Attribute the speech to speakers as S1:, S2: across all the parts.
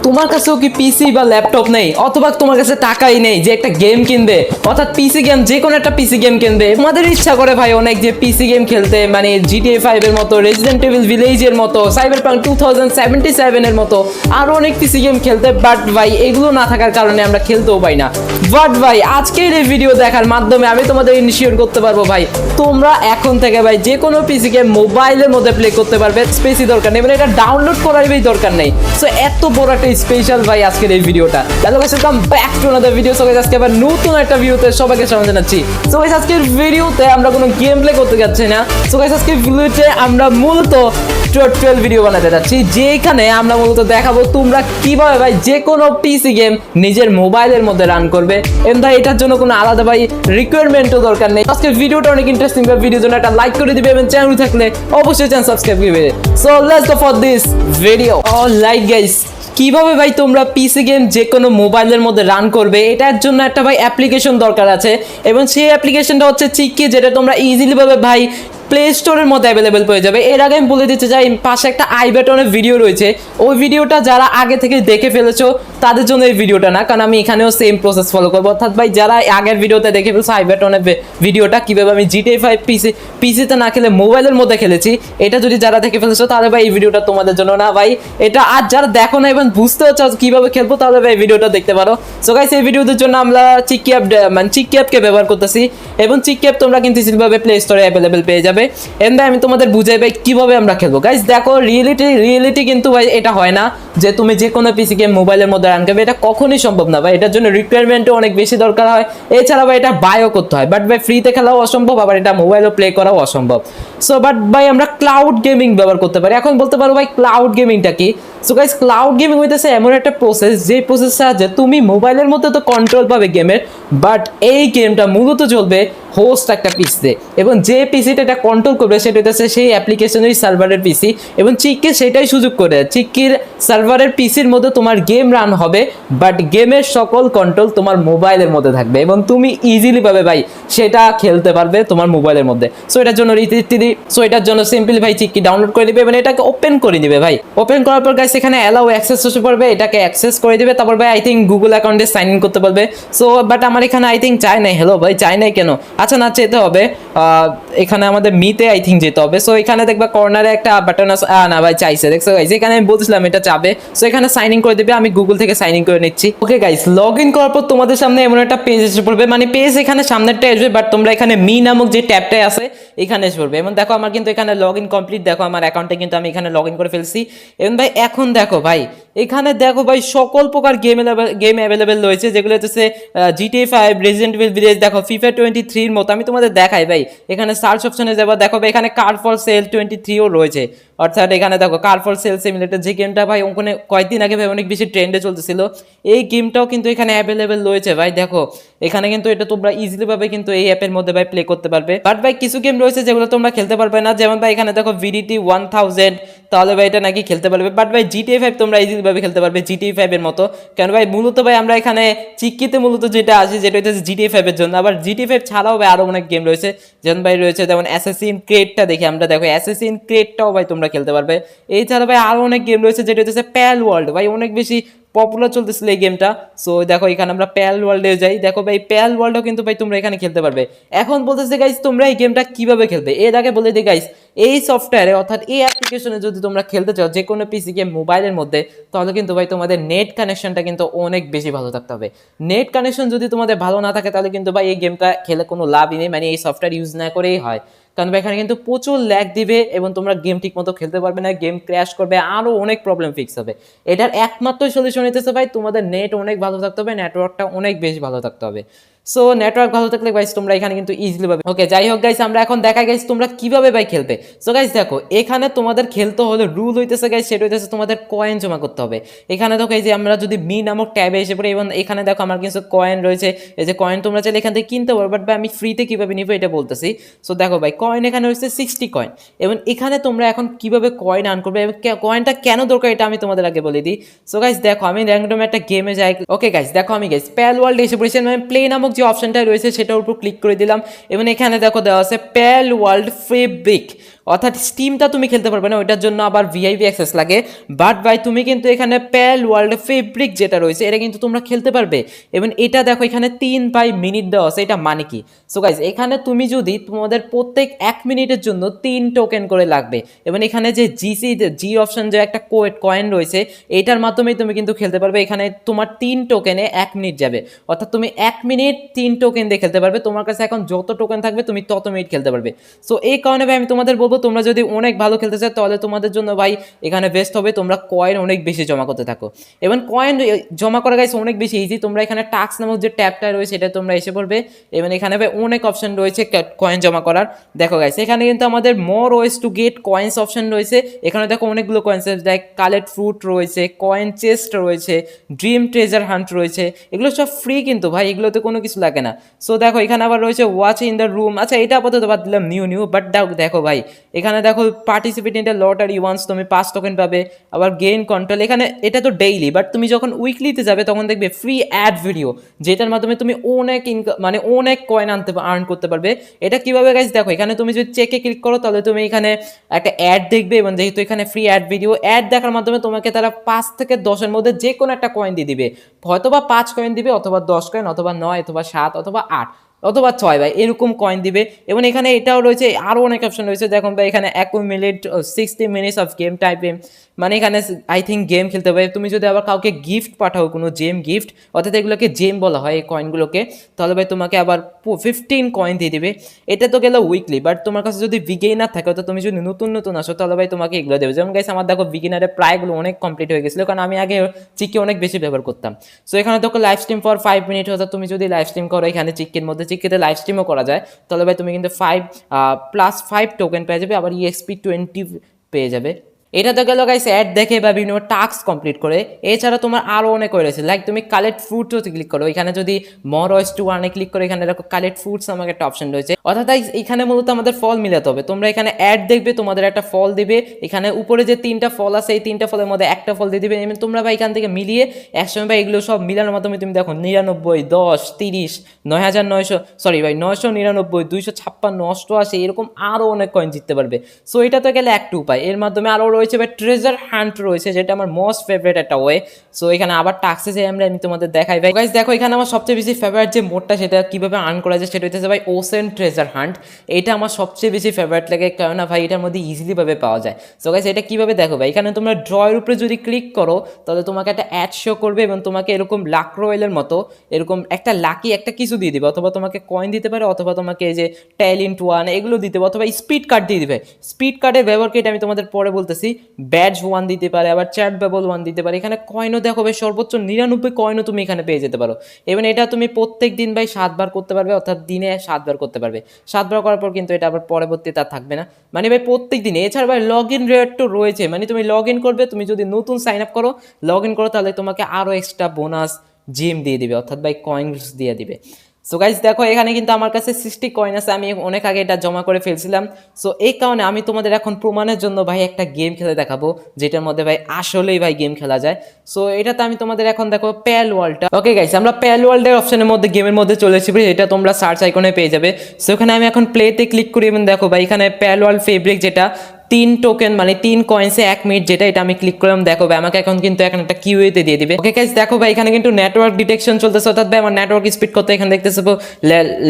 S1: তোমার কাছেও কি পিসি বা ল্যাপটপ নেই, অথবা তোমার কাছে টাকাই নেই যে একটা গেম কিনবে, অর্থাৎ পিসি গেম, যে কোনো একটা পিসি গেম কিনবে, তোমাদের ইচ্ছা করে ভাই অনেক যে পিসি গেম খেলতে, মানে জিটিএ 5 এর মতো, রেসিডেন্ট ইভিল ভিলেজের মতো, সাইবারপাঙ্ক 2077 এর মতো আরো অনেক পিসি গেম খেলতে, বাট ভাই এগুলো না থাকার কারণে আমরা খেলতেও পাই না। বাট ভাই আজকের এই ভিডিও দেখার মাধ্যমে আমি তোমাদের ইনিশিয়েট করতে পারবো ভাই, তোমরা এখন থেকে ভাই যে কোনো পিসি গেম মোবাইলের মধ্যে প্লে করতে পারবে, স্পেসই দরকার নেই, মানে এটা ডাউনলোড করারই দরকার নেই। সো এত বড় একটা স্পেশাল ভাই আজকের এই ভিডিওটা। Hello guys, welcome back to another video. So guys আজকে আবার নতুন একটা ভিডিওতে সবাইকে স্বাগত জানাচ্ছি। সো গাইস আজকের ভিডিওতে আমরা কোনো গেম প্লে করতে যাচ্ছি না। সো গাইস আজকের ভিডিওতে আমরা মূলত টিউটোরিয়াল ভিডিও বানাতে যাচ্ছি, যেখানে আমরা মূলত দেখাবো তোমরা কিভাবে ভাই যে কোনো পিসি গেম নিজের মোবাইলের মধ্যে রান করবে। এবং ভাই এটার জন্য কোনো আলাদা ভাই রিকোয়ারমেন্টও দরকার নেই। আজকের ভিডিওটা অনেক ইন্টারেস্টিং, ভিডিওর জন্য একটা লাইক করে দিবে এবং চ্যানেল থাকলে অবশ্যই চ্যানেল সাবস্ক্রাইব করবে। So let's go for this video. Alright guys, কিভাবে ভাই তোমরা পিসি গেম যে কোনো মোবাইলের মধ্যে রান করবে, এটার জন্য একটা ভাই অ্যাপ্লিকেশন দরকার আছে, এবং সেই অ্যাপ্লিকেশনটা হচ্ছে চিকি, যেটা তোমরা ইজিলি ভাবে ভাই প্লে স্টোরের মধ্যে অ্যাভেলেবেল পেয়ে যাবে। এর আগে আমি বলে দিতে চাই, পাশে একটা আই বাটনের ভিডিও রয়েছে, ওই ভিডিওটা যারা আগে থেকে দেখে ফেলেছো তাদের জন্য এই ভিডিওটা না, কারণ আমি এখানেও সেম প্রসেস ফলো করবো। অর্থাৎ ভাই যারা আগের ভিডিওতে দেখে ফেলছো আই বাটনের ভিডিওটা, কীভাবে আমি জিটিএ 5 পিসিতে না খেলে মোবাইলের মধ্যে খেলেছি, এটা যদি যারা দেখে ফেলেছো তাহলে ভাই এই ভিডিওটা তোমাদের জন্য না ভাই। এটা আর যারা দেখো না এবং বুঝতেও চাও কীভাবে খেলবো, তাহলে ভাই এই ভিডিওটা দেখতে পারো। সো গাইস এই ভিডিওদের জন্য আমরা চিকি অ্যাপকে ব্যবহার করতেছি, এবং চিকি অ্যাপ তোমরা কিন্তু ইজিলিভাবে প্লে স্টোরে অ্যাভেলেবেল পেয়ে যাবে। এন্ড আমি তোমাদের বুঝাই ভাই কিভাবে আমরা খেলবো। গাইস দেখো, রিয়েলিটি কিন্তু ভাই এটা হয় না যে তুমি যে কোনো পিসি গেম মোবাইলের মধ্যে রান করবে, এটা কখনোই সম্ভব না ভাই। এটার জন্য রিকোয়ারমেন্টও অনেক বেশি দরকার হয়, এছাড়া ভাই এটা বায়ও করতে হয়। বাট ভাই ফ্রিতে খেলাও অসম্ভব, আবার এটা মোবাইলও প্লে করাও অসম্ভব। সো বাট ভাই আমরা ক্লাউড গেমিং ব্যবহার করতে পারি। এখন বলতে পারো ভাই ক্লাউড গেমিংটা কি? সো গাইস ক্লাউড গেমিং হইতেছে এমন একটা প্রসেস, যে প্রসেস সাহায্যে তুমি মোবাইলের মধ্যে তো কন্ট্রোল পাবে গেমের, বাট এই গেমটা মূলত চলবে হোস্ট একটা পিসিতে, এবং যে পিসিটা এটা কন্ট্রোল করবে সেটা হচ্ছে সেই অ্যাপ্লিকেশনের সার্ভারের পিসি, এবং চিক্কি সেটাই সুযোগ করে চিক্কির সার্ভারের পিসির মধ্যে তোমার গেম রান হবে, বাট গেমের সকল কন্ট্রোল তোমার মোবাইলের মধ্যে থাকবে, এবং তুমি ইজিলি পাবে ভাই সেটা খেলতে পারবে তোমার মোবাইলের মধ্যে। সো এটার জন্য এটার জন্য সিম্পলি ভাই চিক্কি ডাউনলোড করে দিবে এবং এটাকে ওপেন করে দিবে। ভাই ওপেন করার পর গাইস এখানে অ্যালাউ অ্যাক্সেস হতে পারবে, এটাকে অ্যাক্সেস করে দিবে। তারপর ভাই আই থিঙ্ক গুগল অ্যাকাউন্টে সাইন ইন করতে পারবে। সো বাট আমার এখানে আই থিঙ্ক চাই নাই। হ্যালো ভাই, চাই নাই কেন? আচ্ছা না, যেতে হবে এখানে আমাদের মিতে আই থিঙ্ক যেতে হবে। সো এখানে দেখবা কর্নারে একটা বাটন আছে, না ভাই চাইছে, দেখছো গাইস এখানে আমি বলছিলাম এটা চাবে। সো এখানে সাইন ইন করে দিবে, আমি গুগল থেকে সাইন ইন করে নিচ্ছি। ওকে গাইস, লগ ইন করার পর তোমাদের সামনে এমন একটা পেজ এসে পড়বে, মানে পেজ এখানে সামনেরটা আসবে, বাট তোমরা এখানে মি নামক যে ট্যাবটাই আছে এখানে এসে পড়বে। এবং দেখো আমার কিন্তু এখানে লগ ইন কমপ্লিট, দেখো আমার অ্যাকাউন্টে কিন্তু আমি এখানে লগ ইন করে ফেলছি। এবং ভাই এখন দেখো ভাই, এখানে দেখো ভাই সকল প্রকার গেম অ্যাভেলেবেল রয়েছে, যেগুলো হচ্ছে জিটিএ 5, রেসিডেন্ট ইভিল ভিলেজ, দেখো ফিফা 23 মতো। আমি তোমাদের দেখাই ভাই, এখানে সার্চ অপশনে যাবো, দেখো ভাই এখানে কার ফর সেল 23ও রয়েছে। অর্থাৎ এখানে দেখো কার ফর সেল সিমুলেটর, যে গেমটা ভাই ওখানে কয়েকদিন আগে ভাই অনেক বেশি ট্রেন্ডে চলতেছিল, এই গেমটাও কিন্তু এখানে অ্যাভেলেবেল রয়েছে ভাই। দেখো এখানে কিন্তু এটা তোমরা ইজিলি ভাবে কিন্তু এই অ্যাপের মধ্যে ভাই প্লে করতে পারবে। বাট ভাই কিছু গেম রয়েছে যেগুলো তোমরা খেলতে পারবে না, যেমন ভাই এখানে দেখো ভিডিটি 1000, তাহলে ভাই এটা নাকি খেলতে পারবে। বাট ভাই জিটিএ 5 তোমরা ইজিলি ভাবে খেলতে পারবে জিটিএ 5 এর মতো, কারণ ভাই মূলত ভাই আমরা এখানে চিক্কিতে মূলত যেটা আছে যেটা হচ্ছে জিটিএ 5 এর জন্য। আবার জিটিএ 5 ছাড়াও ভাই আরো অনেক গেম রয়েছে, যেমন ভাই রয়েছে যেমন অ্যাসাসিন ক্রেডটা দেখি আমরা, দেখো অ্যাসাসিন ক্রেডটাও ভাই তোমরা খেলতে পারবে। এছাড়া ভাই আরো অনেক গেম রয়েছে, যেটা হচ্ছে প্যাল ওয়ার্ল্ড, ভাই অনেক বেশি পপুলার চলতেছিল এই গেমটা। সো দেখো এখানে আমরা প্যাল ওয়ার্ল্ডে যাই, দেখো ভাই প্যাল ওয়ার্ল্ডও কিন্তু ভাই তোমরা এখানে খেলতে পারবে। এখন বলতেছে গাইস তোমরা এই গেমটা কিভাবে খেলবে, এর আগে বলে দিই গাইস, এই সফটওয়্যারে অর্থাৎ এই অ্যাপ্লিকেশনে যদি তোমরা খেলতে চাও যে কোনো পিসি গেম মোবাইলের মধ্যে, তাহলে কিন্তু ভাই তোমাদের নেট কানেকশনটা কিন্তু অনেক বেশি ভালো থাকতে হবে। নেট কানেকশন যদি তোমাদের ভালো না থাকে, তাহলে কিন্তু ভাই এই গেমটা খেলে কোনো লাভই নেই, মানে এই সফটওয়্যার ইউজ না করেই হয়, কারণ ভাই এখানে কিন্তু প্রচুর ল্যাগ দিবে এবং তোমরা গেম ঠিক মতো খেলতে পারবে না, গেম ক্র্যাশ করবে, আরও অনেক প্রবলেম ফিক্স হবে। এটার একমাত্র সলিউশন হইতেছে ভাই তোমাদের নেট অনেক ভালো থাকতে হবে, নেটওয়ার্কটা অনেক বেশি ভালো থাকতে হবে। সো নেটওয়ার্ক ভালো থাকলে গাইস তোমরা এখানে কিন্তু ইজিলি পাবে। ওকে যাই হোক গাইস, আমরা এখন দেখাই গাইস তোমরা কিভাবে ভাই খেলবে। সো গাইস দেখো এখানে তোমাদের খেলতে হলে রুল হইতেছে গাইস, সেটা হইতেছে তোমাদের কয়েন জমা করতে হবে। এখানে দেখো এই যে আমরা যদি মি নামক ট্যাবে এসে পড়ি, এবং এখানে দেখো আমার কিছু কয়েন রয়েছে, এই যে কয়েন তোমরা চাইলে এখান থেকে কিনতে পারো, বাট ভাই আমি ফ্রিতে কিভাবে নিবো এটা বলতেছি। সো দেখো ভাই কয়েন এখানে হচ্ছে 60 কয়েন, এবং এখানে তোমরা এখন কিভাবে কয়েন আর্ন করবে এবং কয়েনটা কেন দরকার এটা আমি তোমাদের আগে বলে দিই। সো গাইস দেখো আমি র্যান্ডম একটা গেমে যাই। ওকে গাইস দেখো আমি গাইস প্যাল ওয়ার্ল্ডে এসে পড়েছি, মানে প্লে নামক যে অপশনটা রয়েছে সেটার উপর ক্লিক করে দিলাম, এবং এখানে দেখো দেওয়া আছে প্যাল ওয়ার্ল্ড ফেব্রিক। অর্থাৎ স্টিমটা তুমি খেলতে পারবে না, ওইটার জন্য আবার ভিআইপি অ্যাক্সেস লাগে। বাট ভাই তুমি কিন্তু এখানে প্যাল ওয়ার্ল্ড ফেব্রিক যেটা রয়েছে এটা কিন্তু তোমরা খেলতে পারবে। এবং এটা দেখো এখানে 3/মিনিট দেওয়া আছে, এটা মানে কি? সো গাইজ এখানে তুমি যদি তোমাদের প্রত্যেক 1 মিনিটের জন্য 3 টোকেন করে লাগবে, এবং এখানে যে জি অপশন যে একটা কয়েন রয়েছে এটার মাধ্যমেই তুমি কিন্তু খেলতে পারবে। এখানে তোমার 3 টোকেনে 1 মিনিট যাবে, অর্থাৎ তুমি 1 মিনিট 3 টোকেন দিয়ে খেলতে পারবে। তোমার কাছে এখন যত টোকেন থাকবে তুমি তত মিনিট খেলতে পারবে। সো এই কারণে ভাই আমি তোমাদের বলবো, তোমরা যদি অনেক ভালো খেলতে চাও তাহলে তোমাদের জন্য ভাই এখানে বেস্ট হবে তোমরা কয়েন অনেক বেশি জমা করতে থাকো। এবং কয়েন জমা করা গাইছে অনেক বেশি ইজি। তোমরা এখানে টাস্ক নামক যে ট্যাবটা রয়েছে এটা তোমরা এসে পড়বে, এবং এখানে ভাই অনেক অপশন রয়েছে কয়েন জমা করার। দেখো গাইছে এখানে কিন্তু আমাদের মোর ওয়েস টু গেট কয়েন্স অপশন রয়েছে। এখানে দেখো অনেকগুলো কয়েন্স, লাইক কালেক্ট ফ্রুট রয়েছে, কয়েন চেস্ট রয়েছে, ড্রিম ট্রেজার হান্ট রয়েছে। এগুলো সব ফ্রি কিন্তু ভাই, এগুলোতে কোনো কিছু লাগে না। সো দেখো এখানে আবার রয়েছে ওয়াচ ইন দ্য রুম। আচ্ছা এটা আপাতত বাদ দিলাম, নিউ বাট দেখো ভাই এখানে দেখো participate in the lottery once, তুমি 5 টোকেন পাবে। আবার গেইন কন্ট্রোল, এখানে এটা তো ডেইলি, বাট তুমি যখন উইকলিতে যাবে তখন দেখবে ফ্রি অ্যাড ভিডিও, যেটার মাধ্যমে তুমি অনেক মানে অনেক কয়েন আর্ন করতে পারবে। এটা কিভাবে গাইজ দেখো, এখানে তুমি যদি চেকে ক্লিক করো তাহলে তুমি এখানে একটা অ্যাড দেখবে, এবং যেহেতু এখানে ফ্রি অ্যাড ভিডিও, অ্যাড দেখার মাধ্যমে তোমাকে তারা 5 থেকে 10-এর মধ্যে যে কোনো একটা কয়েন দিয়ে দিবে। হয়তোবা 5 কয়েন দিবে, অথবা 10 কয়েন, অথবা 9, অথবা 7, অথবা 8, অথবা 6 ভাই, এরকম কয়েন দিবে। এবং এখানে এটাও রয়েছে, আরও অনেক অপশন রয়েছে। দেখুন ভাই এখানে অ্যাকুমুলেট 60 মিনিটস অফ গেম টাইপে, মানে এখানে আই থিঙ্ক গেম খেলতে হবে। তুমি যদি আবার কাউকে গিফট পাঠাও, কোনো জেম গিফট, অর্থাৎ এগুলোকে জেম বলা হয় এই কয়েনগুলোকে, তাহলে ভাই তোমাকে আবার 15 কয়েন দিয়ে দিবে। এটা তো গেল উইকলি, বাট তোমার কাছে যদি বিগিনার থাকে, অর্থাৎ তুমি যদি নতুন আসো, তাহলে ভাই তোমাকে এগুলো দেবে। যেমন গাইস আমার দেখো বিগিনারে প্রায়গুলো অনেক কমপ্লিট হয়ে গেছিলো, কারণ আমি আগে চিকি অনেক বেশি ব্যবহার করতাম। সো এখানে দেখো লাইভ স্ট্রিম ফর 5 মিনিট, অর্থাৎ তুমি যদি লাইভ স্ট্রিম করো এখানে চিকির মধ্যে, চিকিতে লাইভ স্ট্রিমও করা যায়, তাহলে ভাই তুমি কিন্তু 5+5 টোকেন পেয়ে যাবে, আবার EXP 20 পেয়ে যাবে। এটা তো গেল গাইস অ্যাড দেখে বা বিভিন্ন টাস্ক কমপ্লিট করে। এছাড়া তোমার আরও অনেক রয়েছে, লাইক তুমি কালেক্ট ফ্রুটসও ক্লিক করো। এখানে যদি মোর ওয়েস টু আর্নে ক্লিক করো, এখানে দেখো কালেক্ট ফ্রুটস আমাকে একটা অপশন রয়েছে, অর্থাৎ এখানে মূলত আমাদের ফল মিলাতে হবে। তোমরা এখানে অ্যাড দেখবে, তোমাদের একটা ফল দিবে, এখানে উপরে যে 3টা ফল আছে এই 3টা ফলের মধ্যে একটা ফল দিয়ে দিবে, এবং তোমরা ভাই এখান থেকে মিলিয়ে একসময় ভাই এগুলো সব মিলানোর মাধ্যমে তুমি দেখো 99, 10, 30, 9900, সরি ভাই 999, 256, 88, এরকম আরও অনেক কয়েন জিততে পারবে। সো এটা তো গেলে একটা উপায়। এর মাধ্যমে আরও রয়েছে ভাই ট্রেজার হান্ট রয়েছে, যেটা আমার মোস্ট ফেভারিট একটা ওয়ে। সো এখানে আবার টাক্সে যে আমি তোমাদের দেখাই ভাই। গাইস দেখো এখানে আমার সবচেয়ে বেশি ফেভারিট যে মোডটা, সেটা কিভাবে আর্ন করা যায় সেটা হচ্ছে ভাই ওশেন ট্রেজার হান্ট। এটা আমার সবচেয়ে বেশি ফেভারিট লাগে, কেননা ভাই এটার মধ্যে ইজিলি ভাবে পাওয়া যায়। সো গাইস এটা কিভাবে দেখো ভাই, এখানে তোমরা ড্রয়ের উপরে যদি ক্লিক করো তাহলে তোমাকে একটা অ্যাড শো করবে, এবং তোমাকে এরকম লাক রয়েলের মতো এরকম একটা লাকি একটা কিছু দিয়ে দিবে, অথবা তোমাকে কয়েন দিতে পারে, অথবা তোমাকে এই যে ট্যালেন্ট 1 এগুলো দিতে পারে, অথবা স্পিড কার্ড দিয়ে দিবে। স্পিড কার্ডের ব্যবহার কি এটা আমি তোমাদের পরে বলতেছি। ব্যাজ 1 দিতে পারে, আবার চ্যাট বাবল 1 দিতে পারে। এখানে কয়েনও দেখো ভাই সর্বোচ্চ 99 কয়েনও তুমি এখানে পেয়ে যেতে পারো। এবং এটা তুমি প্রত্যেক দিন ভাই 7 বার করতে পারবে, অর্থাৎ দিনে 7 বার করতে পারবে। 7 বার করার পর কিন্তু এটা আবার পরবর্তীতে আর থাকবে না, মানে ভাই প্রত্যেক দিনে। এছাড়া ভাই লগ ইন রেট তো রয়েছে, মানে তুমি লগ ইন করবে, তুমি যদি নতুন সাইন আপ করো, লগ ইন করো, তাহলে তোমাকে আরও এক্সট্রা বোনাস জিম দিয়ে দিবে, অর্থাৎ ভাই কয়েনস দিয়ে দিবে। সো গাইজ দেখো এখানে কিন্তু আমার কাছে 60 কয়েন আছে, আমি অনেক আগে এটা জমা করে ফেলছিলাম। সো এই কারণে আমি তোমাদের এখন প্রমাণের জন্য ভাই একটা গেম খেলে দেখাবো, যেটার মধ্যে ভাই আসলেই ভাই গেম খেলা যায়। সো এটাতে আমি তোমাদের এখন দেখো প্যাল ওয়ার্ল্ডটা। ওকে গাইজ আমরা প্যাল ওয়ার্ল্ডের অপশনের মধ্যে গেমের মধ্যে চলে এসেছি, এটা তোমরা সার্চ আইকনে পেয়ে যাবে। সো এখানে আমি এখন প্লেতে ক্লিক করি, এবং দেখো ভাই এখানে প্যাল ওয়ার্ল্ড ফেব্রিক, যেটা 3 টোকেন মানে 3 কয়েন্সে 1 মিনিট, যেটা এটা আমি ক্লিক করলাম। দেখো ভাই আমাকে এখন কিন্তু এখন একটা কিউএতে দিয়ে দিবে। ওকে গাইস দেখো ভাই এখানে কিন্তু নেটওয়ার্ক ডিটেকশন চলতেছে, অর্থাৎ ভাই আমার নেটওয়ার্ক স্পিড কত এখানে দেখতেছো,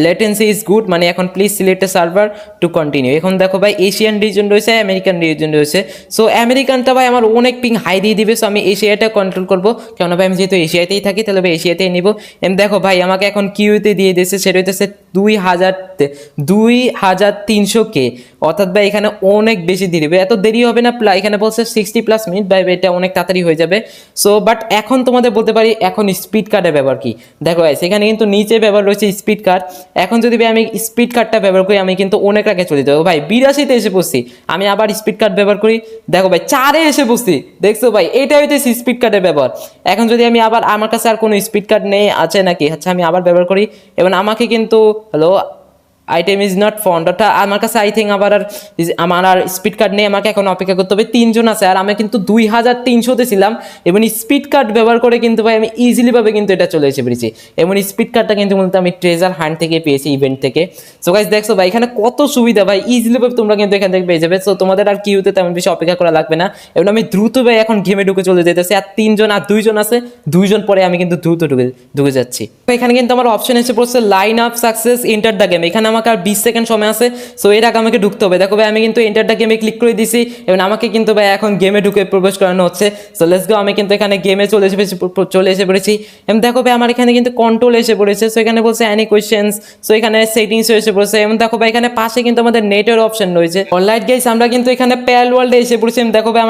S1: লেটেন্সি ইজ গুড, মানে এখন please select A server to continue. এখন দেখো ভাই এশিয়ান রিজন রয়েছে, আমেরিকান রিজন রয়েছে। সো আমেরিকানটা ভাই আমার অনেক পিং হাই দিয়ে দিবে, সো আমি এশিয়াটা কন্ট্রোল করবো, কেন ভাই আমি যেহেতু এশিয়াতেই থাকি, তাহলে ভাই এশিয়াতেই নিব। দেখো ভাই আমাকে এখন কিউতে দিয়ে দিয়েছে, সেটা হইতেছে 2300K, অর্থাৎ ভাই এখানে অনেক বেশি দিয়ে দিবে। এত দেরি হবে না, এখানে বলছে 60+ মিনিট, ভাই এটা অনেক তাড়াতাড়ি হয়ে যাবে। সো বাট এখন তোমাদের বলতে পারি এখন স্পিড কার্ডের ব্যবহার কি। দেখো ভাই এখানে কিন্তু নিচে ব্যবহার রয়েছে স্পিড কার্ড। এখন যদি ভাই আমি স্পিড কার্ডটা ব্যবহার করি, আমি কিন্তু অনেক আগে চলে যাবো ভাই, 82-তে এসে বসছি। আমি আবার স্পিড কার্ড ব্যবহার করি, দেখো ভাই 4-এ এসে বসছি। দেখছো ভাই এটা হইতেছে স্পিড কার্ডের ব্যবহার। এখন যদি আমি আবার, আমার কাছে আর কোনো স্পিড কার্ড নেই আছে নাকি, আচ্ছা আমি আবার ব্যবহার করি, এবং আমাকে কিন্তু hello item is not found, অর্থাৎ আমার কাছে আই থিঙ্ক আবার আমার আর স্পিড কার্ড নেই, আমাকে এখন অপেক্ষা করতে হবে। 3 জন আছে আর আমি কিন্তু 2300-তে ছিলাম এবং স্পিড কার্ড ব্যবহার করে কিন্তু ভাই আমি ইজিলিভাবে কিন্তু এটা চলে এসে পেরেছি। এবং স্পিড কার্ডটা কিন্তু মূলত আমি ট্রেজার হান্ট থেকে পেয়েছি, ইভেন্ট থেকে। সো গাইস দেখছো ভাই এখানে কত সুবিধা ভাই, ইজিলিভাবে তোমরা কিন্তু এখান থেকে পেয়ে যাবে। সো তোমাদের আর কিউতে তেমন বেশি অপেক্ষা করা লাগবে না। এবং আমি দ্রুত ভাই এখন গেমে ঢুকে চলে যেতেছি। আর 3 জন আর 2 জন আছে, 2 জন পরে আমি কিন্তু দ্রুত ঢুকে যাচ্ছি। তো এখানে কিন্তু আমার অপশন এসে পড়ছে line up success enter the game. এখানে আমাকে আর 20 সেকেন্ড সময় আছে। সো এর আগে আমাকে ঢুকতে হবে। দেখো ভাই আমি কিন্তু এন্টার দ্য গেমে ক্লিক করে দিয়েছি এবং আমাকে কিন্তু ভাই এখন গেমে ঢুকে প্রবেশ করানো হচ্ছে। সো লেটস গো, আমি কিন্তু এখানে গেমে চলে এসে পড়েছি এবং দেখো ভাই আমার এখানে কিন্তু কন্ট্রোল এসে পড়েছে। সো এখানে বলছে এনি কোয়েশ্চেন্স, সো এখানে সেটিংস এসে পড়েছে এবং দেখো ভাই এখানে পাশে কিন্তু আমাদের নেটের অপশন রয়েছে। অলরাইট গাইস, আমরা কিন্তু এখানে প্যাল ওয়ার্ল্ডে এসে পড়েছি। দেখো ভাই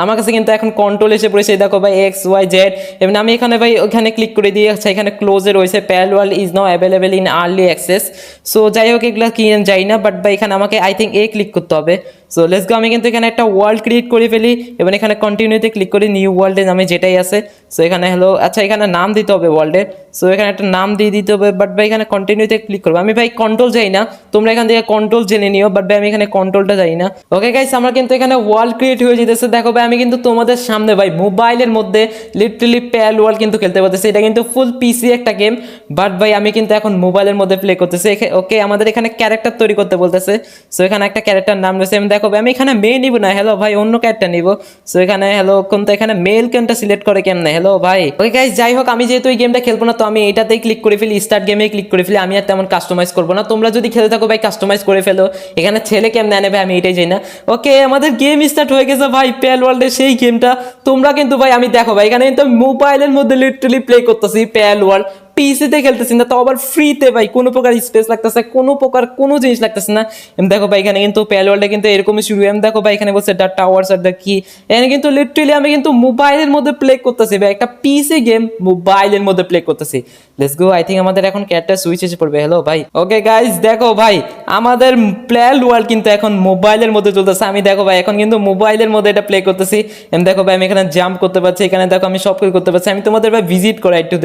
S1: আমার কাছে কিন্তু এখন কন্ট্রোল এসে পড়েছে। দেখো ভাই XYZ এবং আমি এখানে ভাই ওখানে ক্লিক করে দিয়ে এখানে ক্লোজে রয়েছে Pal world is now available in early access. So যাই হোক এগুলো কি যাই না, বাট ভাই এখানে আমাকে আই থিঙ্ক ক্লিক করতে হবে। সো লেটস গো, আমি কিন্তু এখানে একটা ওয়ার্ল্ড ক্রিয়েট করে ফেলি এবং এখানে কন্টিনিউতে ক্লিক করি, নিউ ওয়ার্ল্ডের নামে যেটাই আছে। সো এখানে হ্যালো, আচ্ছা এখানে নাম দিতে হবে ওয়ার্ল্ডের। সো এখানে একটা নাম দিয়ে দিতে হবে, বাট ভাই এখানে কন্টিনিউতে ক্লিক করবো। আমি ভাই কন্ট্রোল যাই না, তোমরা এখান থেকে কন্ট্রোল জেনে নিও, বাট ভাই আমি এখানে কন্ট্রোলটা যাই না। ওকে গাইস, আমরা কিন্তু এখানে ওয়ার্ল্ড ক্রিয়েট হয়ে যেতেছে। দেখো ভাই আমি কিন্তু তোমাদের সামনে ভাই মোবাইলের মধ্যে লিটারালি প্যাল ওয়ার্ল্ড কিন্তু খেলতে পারতেছি। এটা কিন্তু ফুল পিসি একটা গেম, বাট ভাই আমি কিন্তু এখন মোবাইলের মধ্যে প্লে করতেছি। ওকে আমাদের এখানে ক্যারেক্টার তৈরি করতে বলতেছে। সো এখানে একটা ক্যারেক্টার নাম রয়েছে। দেখো ভাই আমি এখানে মেয়ে নিব না, হ্যালো ভাই অন্য ক্যারেক্টার নিব। সো এখানে হ্যালো কোনটা, এখানে মেল কোনটা সিলেক্ট করে কেমনে, হ্যালো ভাই। ওকে গাইস, যাই হোক আমি যেহেতু এই গেমটা খেলবো না, তো আমি এটাতেই ক্লিক করে ফেলি, স্টার্ট গেমে ক্লিক করে ফেলি। আমি আর তেমন কাস্টমাইজ করবো না। তোমরা যদি খেলে থাকো ভাই কাস্টমাইজ করে ফেলো। এখানে ছেলে কেমনে আনে ভাই আমি এটাই জানি না। ওকে আমাদের গেম স্টার্ট হয়ে গেছে ভাই, প্যাল ওয়ার্ল্ডের সেই গেমটা। তোমরা কিন্তু ভাই আমি দেখো ভাই এখানে কিন্তু মোবাইলের মধ্যে লিটারালি প্লে করতেছি প্যাল ওয়ার্ল্ড, পিসিতে খেলতেছি না, তো আবার ফ্রিতে ভাই, কোনো প্রকার স্পেস লাগতেছে, কোনো প্রকার কোনো জিনিস লাগতেছে না। দেখো ভাই এখানে কিন্তু প্যাল ওয়ার্ল্ডে কিন্তু এরকমই শুরু। দেখো ভাই এখানে বলছে দ্য টাওয়ার্স আর দ্য কি। এখানে কিন্তু লিটারালি আমি কিন্তু মোবাইলের মধ্যে প্লে করতেছি ভাই, একটা পিসি গেম মোবাইলের মধ্যে প্লে করতেছি। লেটস গো, আই থিঙ্ক আমাদের এখন ক্যারেক্টার সুইচ এসে পড়বে। হ্যালো ভাই। ওকে গাইস দেখো ভাই আমাদের প্যাল ওয়ার্ল্ড কিন্তু এখন মোবাইলের মধ্যে চলতেছে। আমি দেখো ভাই এখন কিন্তু মোবাইলের মধ্যে এটা প্লে করতেছি। দেখো ভাই আমি এখানে জাম্প করতে পারছি, এখানে দেখো আমি সব কিছু করতে পারছি। আমি তোমাদের ভাই ভিজিট করা একটু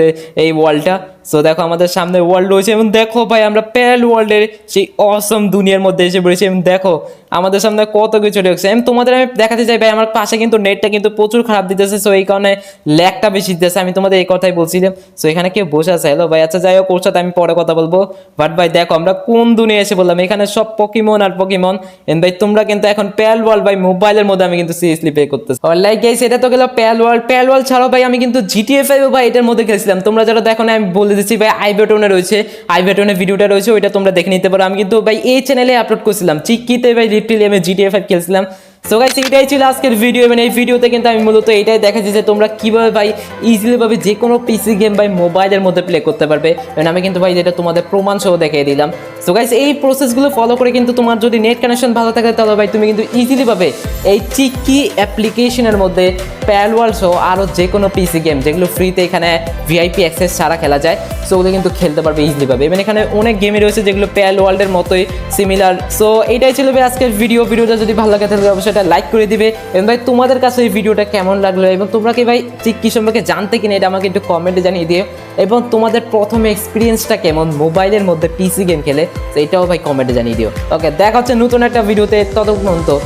S1: এই ওয়ার্ল্ডটা। সো দেখো আমাদের সামনে ওয়ার্ল্ড রয়েছে এবং দেখো ভাই আমরা প্যাল ওয়ার্ল্ডের সেই অসম দুনিয়ার মধ্যে এসে পড়েছি এবং দেখো আমাদের সামনে কত কিছু রয়েছে। তোমাদের আমি দেখাতে চাই ভাই আমার পাশে কিন্তু নেটটা কিন্তু প্রচুর খারাপ দিতেছে। সো এই কারণে ল্যাগটা বেশি দিতেছে, আমি তোমাদের এই কথাই বলছিলাম। সো এখানে কেউ বসে আছে, হ্যালো ভাই। আচ্ছা যাই হোক ওর সাথে আমি পরে কথা বলবো। বাট ভাই দেখো আমরা কোন দুনিয়া এসে বললাম, এখানে সব পকিমন আর পকিমন। ভাই তোমরা কিন্তু এখন প্যাল ওয়ার্ল্ড ভাই মোবাইলের মধ্যে আমি কিন্তু সিরিয়াসলি প্লে করতেছি। লাইক গাইস এটা তো গেল প্যাল ওয়ার্ল্ড। প্যাল ওয়ার্ল্ড ছাড়াও ভাই আমি কিন্তু GTA 5 ভাই এটার মধ্যে খেলছিলাম। তোমরা যারা দেখো না আমি বলে দিচ্ছি ভাই, আই বাটনে রয়েছে, আই বাটনে ভিডিওটা রয়েছে, ওইটা তোমরা দেখে নিতে পারো। আমি কিন্তু ভাই এই চ্যানেলে আপলোড করছিলাম চিকিতে ভাই লিটারালি আমি GTA 5 খেলছিলাম। সো গাইস এটাই ছিল আজকের ভিডিও এবং এই ভিডিওতে কিন্তু আমি মূলত এটাই দেখাচ্ছি যে তোমরা কিভাবে ভাই ইজিলি ভাবে যে কোনো পিসি গেম ভাই মোবাইলের মধ্যে প্লে করতে পারবে। এবং আমি কিন্তু ভাই যেটা তোমাদের প্রমাণ সহ দেখিয়ে দিলাম। সো গাইস এই প্রসেসগুলো ফলো করে কিন্তু তোমার যদি নেট কানেকশন ভালো থাকে তাহলে ভাই তুমি কিন্তু ইজিলি ভাবে এই চিকি অ্যাপ্লিকেশনের মধ্যে প্যাল ওয়ার্ল্ড সহ আরও যে কোনো পিসি গেম যেগুলো ফ্রিতে এখানে ভিআইপি অ্যাক্সেস ছাড়া খেলা যায়, সো ওগুলো কিন্তু খেলতে পারবে ইজিলি ভাবে। এবং এখানে অনেক গেমই রয়েছে যেগুলো প্যাল ওয়ার্ল্ডের মতোই সিমিলার। সো এইটাই ছিল ভাই আজকের ভিডিওটা যদি ভালো লাগে তাহলে অবশ্যই এটা লাইক করে দিবে। এবং ভাই তোমাদের কাছে এই ভিডিওটা কেমন লাগলো এবং তোমরা কি ভাই চিকি সম্পর্কে জানতে কিনা এটা আমাকে একটু কমেন্টে জানিয়ে দিও। এবং তোমাদের প্রথম এক্সপিরিয়েন্সটা কেমন মোবাইলের মধ্যে পিসি গেম খেলে, সেইটাও ভাই কমেন্টে জানিয়ে দিও। ওকে দেখা হচ্ছে নতুন একটা ভিডিওতে, ততক্ষণ তো